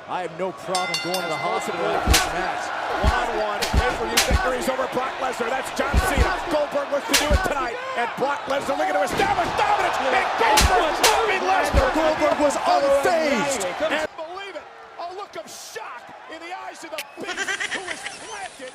I have no problem going to the hospital after this match. One-on-one, pay-per-view victories over Brock Lesnar. That's John Cena. Goldberg looks to do it tonight. And Brock Lesnar looking to establish dominance. And Goldberg stopping Lesnar. Goldberg was unfazed. And believe it, a look of shock in the eyes of the beast who is planted